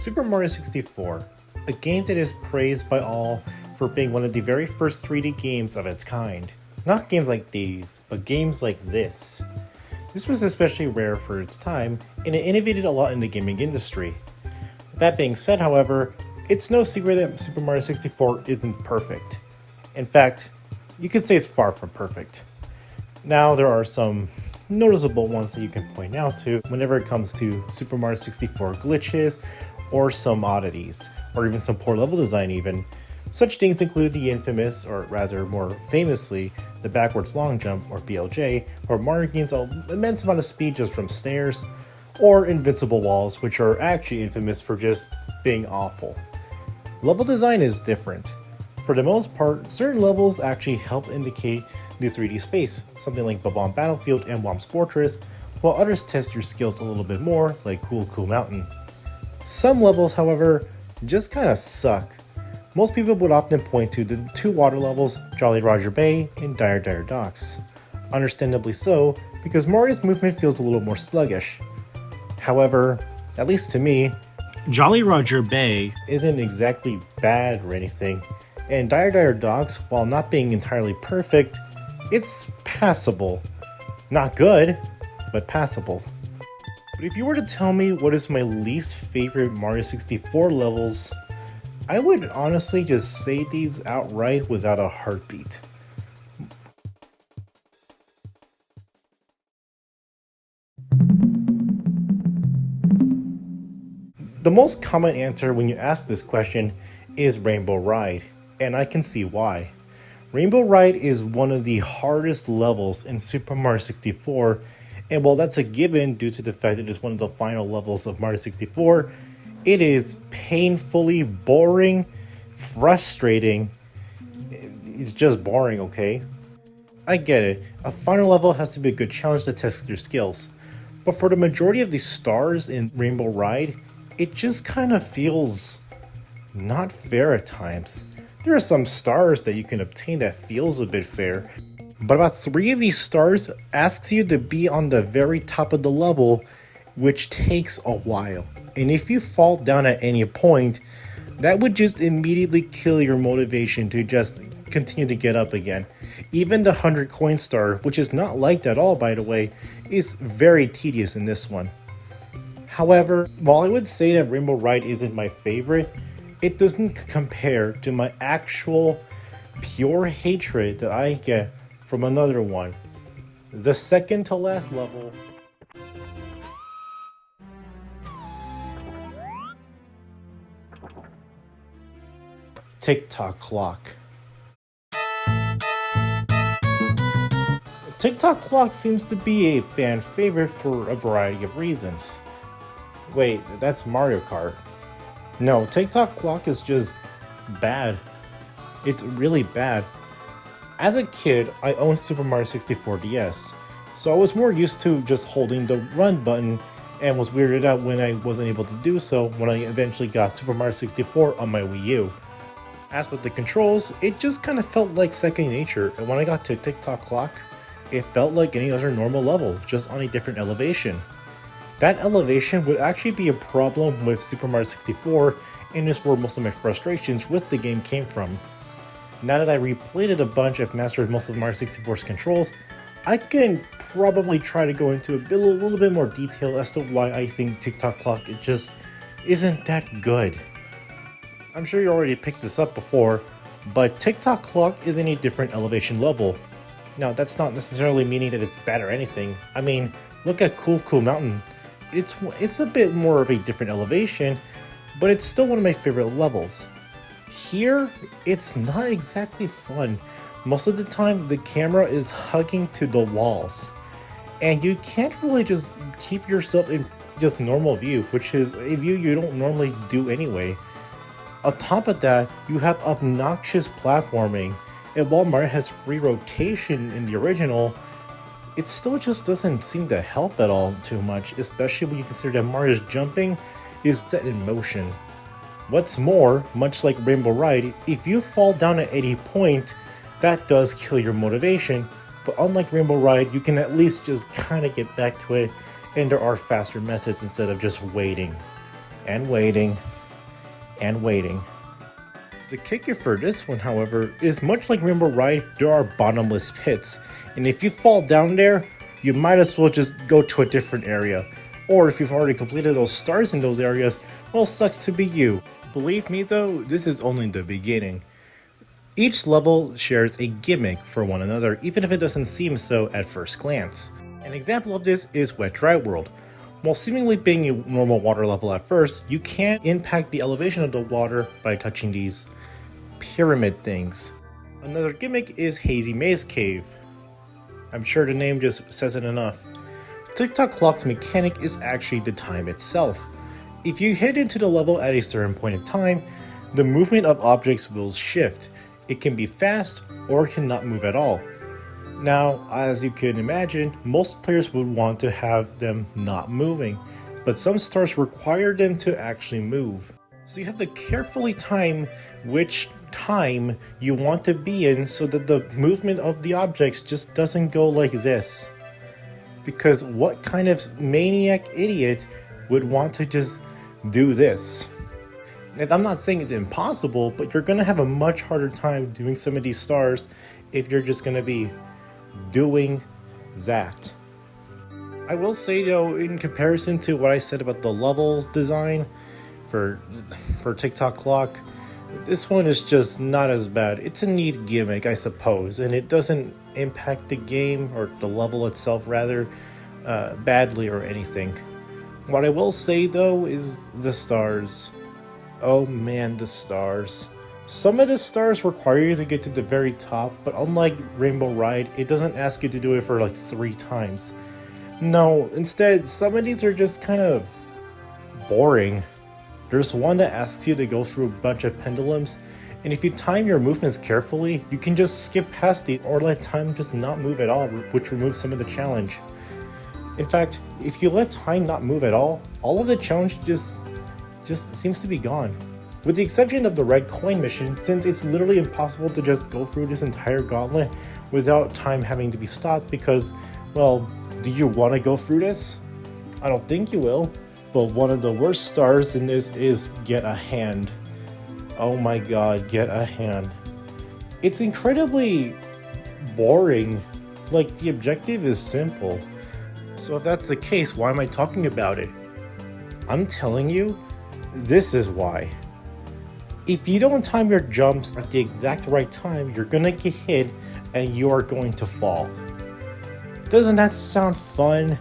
Super Mario 64, a game that is praised by all for being one of the very first 3D games of its kind. Not games like these, but games like this. This was especially rare for its time, and it innovated a lot in the gaming industry. That being said, however, it's no secret that Super Mario 64 isn't perfect. In fact, you could say it's far from perfect. Now, there are some noticeable ones that you can point out to whenever it comes to Super Mario 64 glitches, or some oddities, or even some poor level design even. Such things include the infamous, or rather more famously, the backwards long jump, or BLJ, where Mario gains an immense amount of speed just from stairs, or invincible walls, which are actually infamous for just being awful. Level design is different. For the most part, certain levels actually help indicate the 3D space, something like Bob-omb Battlefield and Whomp's Fortress, while others test your skills a little bit more, like Cool Mountain. Some levels, however, just kinda suck. Most people would often point to the two water levels, Jolly Roger Bay and Dire Docks. Understandably so, because Mario's movement feels a little more sluggish. However, at least to me, Jolly Roger Bay isn't exactly bad or anything, and Dire Docks, while not being entirely perfect, it's passable. Not good, but passable. But if you were to tell me what is my least favorite Mario 64 levels, I would honestly just say these outright without a heartbeat. The most common answer when you ask this question is Rainbow Ride, and I can see why. Rainbow Ride is one of the hardest levels in Super Mario 64, and while that's a given due to the fact that it's one of the final levels of Mario 64, it is painfully boring, frustrating. It's just boring, okay? I get it, a final level has to be a good challenge to test your skills, but for the majority of the stars in Rainbow Ride, it just kind of feels not fair at times. There are some stars that you can obtain that feels a bit fair, but about 3 of these stars asks you to be on the very top of the level, which takes a while. And if you fall down at any point, that would just immediately kill your motivation to just continue to get up again. Even the 100 coin star, which is not liked at all by the way, is very tedious in this one. However, while I would say that Rainbow Ride isn't my favorite, it doesn't compare to my actual pure hatred that I get from another one. The second to last level. Tock Clock. Tock Clock seems to be a fan favorite for a variety of reasons. Wait, that's Mario Kart. No, Tock Clock is just bad. It's really bad. As a kid, I owned Super Mario 64 DS, so I was more used to just holding the run button and was weirded out when I wasn't able to do so when I eventually got Super Mario 64 on my Wii U. As with the controls, it just kind of felt like second nature, and when I got to Tock Clock, it felt like any other normal level, just on a different elevation. That elevation would actually be a problem with Super Mario 64, and is where most of my frustrations with the game came from. Now that I replayed it a bunch and mastered most of Mario 64's controls, I can probably try to go into a little bit more detail as to why I think Tock Clock it just isn't that good. I'm sure you already picked this up before, but Tock Clock is in a different elevation level. Now that's not necessarily meaning that it's bad or anything. I mean, look at Cool Mountain. It's a bit more of a different elevation, but it's still one of my favorite levels. Here, it's not exactly fun. Most of the time, the camera is hugging to the walls, and you can't really just keep yourself in just normal view, which is a view you don't normally do anyway. On top of that, you have obnoxious platforming, and while Mario has free rotation in the original, it still just doesn't seem to help at all too much, especially when you consider that Mario's jumping is set in motion. What's more, much like Rainbow Ride, if you fall down at any point, that does kill your motivation, but unlike Rainbow Ride, you can at least just kind of get back to it, and there are faster methods instead of just waiting and waiting and waiting. The kicker for this one, however, is much like Rainbow Ride, there are bottomless pits, and if you fall down there, you might as well just go to a different area. Or if you've already completed those stars in those areas, well, sucks to be you. Believe me though, this is only the beginning. Each level shares a gimmick for one another, even if it doesn't seem so at first glance. An example of this is Wet Dry World. While seemingly being a normal water level at first, you can impact the elevation of the water by touching these pyramid things. Another gimmick is Hazy Maze Cave. I'm sure the name just says it enough. Tick-Tock Clock's mechanic is actually the time itself. If you hit into the level at a certain point of time, the movement of objects will shift. It can be fast or cannot move at all. Now, as you can imagine, most players would want to have them not moving, but some stars require them to actually move. So you have to carefully time which time you want to be in so that the movement of the objects just doesn't go like this. Because what kind of maniac idiot would want to just do this? And I'm not saying it's impossible, but you're going to have a much harder time doing some of these stars if you're just going to be doing that. I will say though, in comparison to what I said about the levels design for Tick-Tock Clock, this one is just not as bad. It's a neat gimmick, I suppose, and it doesn't impact the game, or the level itself rather, badly or anything. What I will say though is the stars. Oh man, the stars. Some of the stars require you to get to the very top, but unlike Rainbow Ride, it doesn't ask you to do it for like 3 times. No, instead, some of these are just kind of boring. There's one that asks you to go through a bunch of pendulums, and if you time your movements carefully, you can just skip past it or let time just not move at all, which removes some of the challenge. In fact, if you let time not move at all of the challenge just seems to be gone. With the exception of the red coin mission, since it's literally impossible to just go through this entire gauntlet without time having to be stopped because, well, do you want to go through this? I don't think you will. But one of the worst stars in this is Get a Hand. Oh my god, Get a Hand. It's incredibly boring. Like, the objective is simple. So if that's the case, why am I talking about it? I'm telling you, this is why. If you don't time your jumps at the exact right time, you're gonna get hit and you are going to fall. Doesn't that sound fun?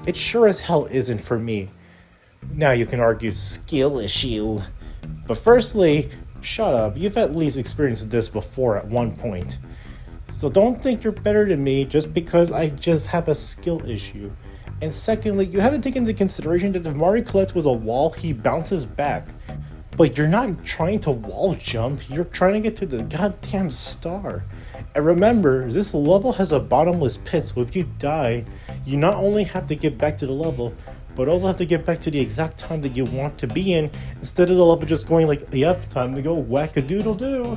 It sure as hell isn't for me. Now you can argue skill issue. But firstly, shut up, you've at least experienced this before at one point. So don't think you're better than me just because I just have a skill issue. And secondly, you haven't taken into consideration that if Mario collects with a wall, he bounces back. But you're not trying to wall jump, you're trying to get to the goddamn star. And remember, this level has a bottomless pit, so if you die, you not only have to get back to the level, but also have to get back to the exact time that you want to be in, instead of the level just going like, yep, time to go whack-a-doodle-doo.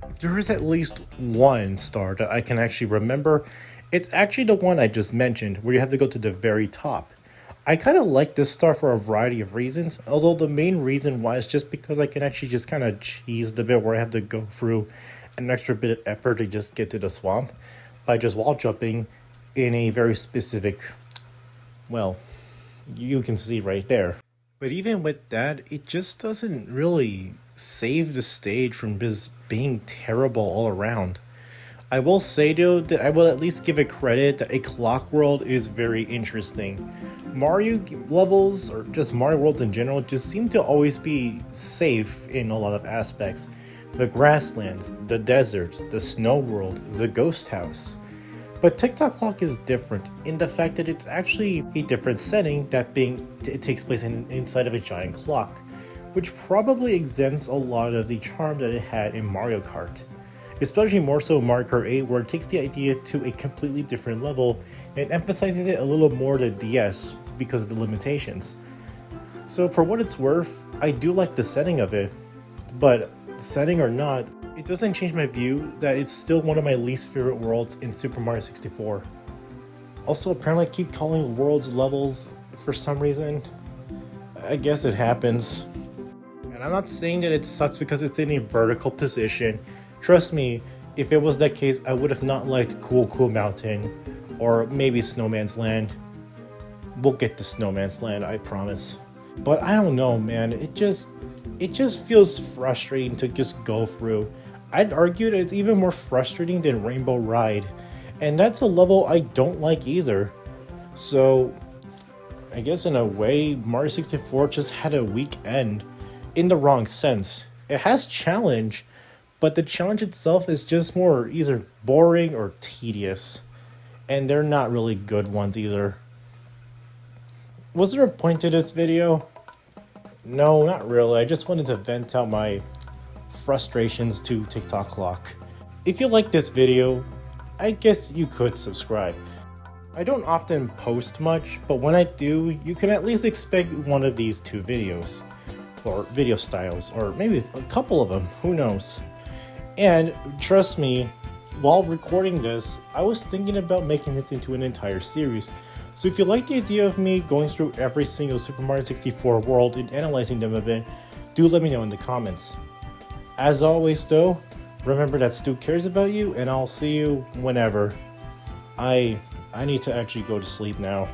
If there is at least one star that I can actually remember, it's actually the one I just mentioned, where you have to go to the very top. I kind of like this star for a variety of reasons, although the main reason why is just because I can actually just kind of cheese the bit where I have to go through an extra bit of effort to just get to the swamp by just wall jumping in a very specific, well, you can see right there. But even with that, it just doesn't really save the stage from just being terrible all around. I will say though that I will at least give it credit that a clock world is very interesting. Mario levels, or just Mario worlds in general, just seem to always be safe in a lot of aspects. The grasslands, the desert, the snow world, the ghost house. But Tick-Tock Clock is different in the fact that it's actually a different setting, that being it takes place inside of a giant clock, which probably exempts a lot of the charm that it had in Mario Kart. Especially more so Mario Kart 8, where it takes the idea to a completely different level and emphasizes it a little more to DS because of the limitations. So for what it's worth, I do like the setting of it, but setting or not, it doesn't change my view that it's still one of my least favorite worlds in Super Mario 64. Also, apparently I keep calling worlds levels for some reason. I guess it happens. And I'm not saying that it sucks because it's in a vertical position. Trust me, if it was that case, I would have not liked Cool Cool Mountain or maybe Snowman's Land. We'll get to Snowman's Land, I promise. But I don't know, man. It just feels frustrating to just go through. I'd argue that it's even more frustrating than Rainbow Ride. And that's a level I don't like either. So, I guess in a way, Mario 64 just had a weak end. In the wrong sense. It has challenge, but the challenge itself is just more either boring or tedious. And they're not really good ones either. Was there a point to this video? No, not really. I just wanted to vent out my frustrations to TikTok Clock. If you like this video, I guess you could subscribe. I don't often post much, but when I do, you can at least expect one of these two videos. Or video styles, or maybe a couple of them, who knows. And trust me, while recording this, I was thinking about making it into an entire series. So if you like the idea of me going through every single Super Mario 64 world and analyzing them a bit, do let me know in the comments. As always though, remember that Stu cares about you, and I'll see you whenever. I need to actually go to sleep now.